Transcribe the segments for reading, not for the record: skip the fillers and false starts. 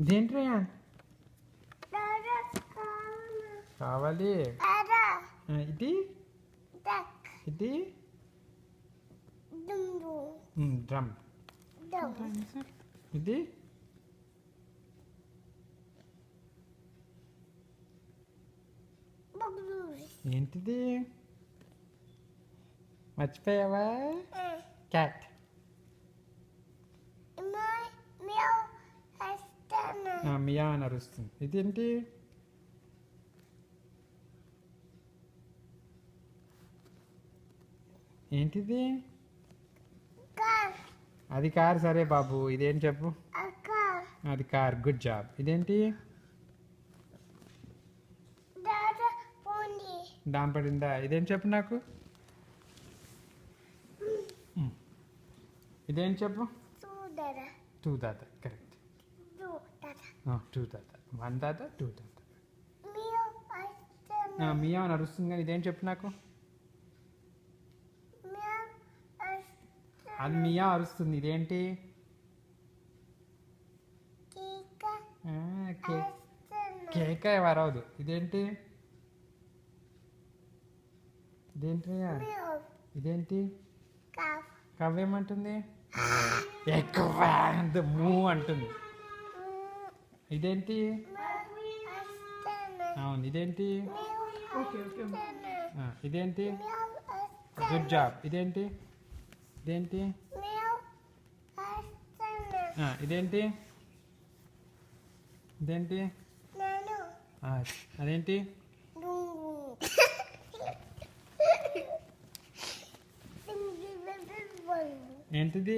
ఇదేంటి రేయాన్ కావాలి ఇది ఇది డ్రమ్ ఇది ఏంటిది మర్చిపోయావా క్యాట్ మియా అని అరుస్తుంది ఇదేంటి ఏంటిది అది కార్ సరే బాబు ఇదేంటి చెప్పు అది కార్ గుడ్ జాబ్ ఇదేంటి డామ్ పడిందా ఇదేంటి చెప్పు నాకు ఇదేంటి చెప్పు టూ దాదా కరెక్ట్ టూ దాదా వన్ దాదా టూ దాదా మియా అని అరుస్తుంది కానీ ఇదేంటి చెప్పు నాకు అది మియా అరుస్తుంది ఇదేంటి కేక ఎవరవదు ఇదేంటి ఇదేంటి ఇదేంటి కవ్వేమంటుంది ఎక్కువ మూ అంటుంది ఇదేంటి అవును ఇదేంటి ఇదేంటి గుడ్ జాబ్ ఇదేంటి ఇదేంటి ఇదేంటి ఇదేంటి అదేంటి ఏంటిది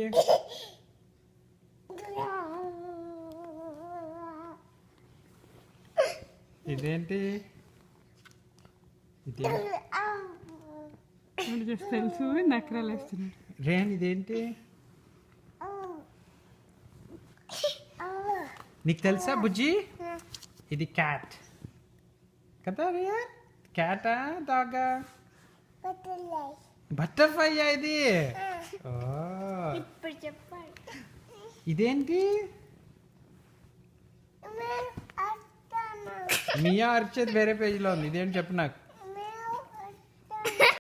ఇదేంటి తెలుసు నకరాలు వేస్తున్నాడు రేన్ ఇదేంటి నీకు తెలుసా బుజ్జి ఇది క్యాట్ కదా రియా క్యాటా డాగా బటర్ఫ్లై ఇది ఇప్పుడు చెప్పాలి ఇదేంటి మియా అరిచేది వేరే పేజీలో ఉంది ఇదేంటి చెప్పు నాకు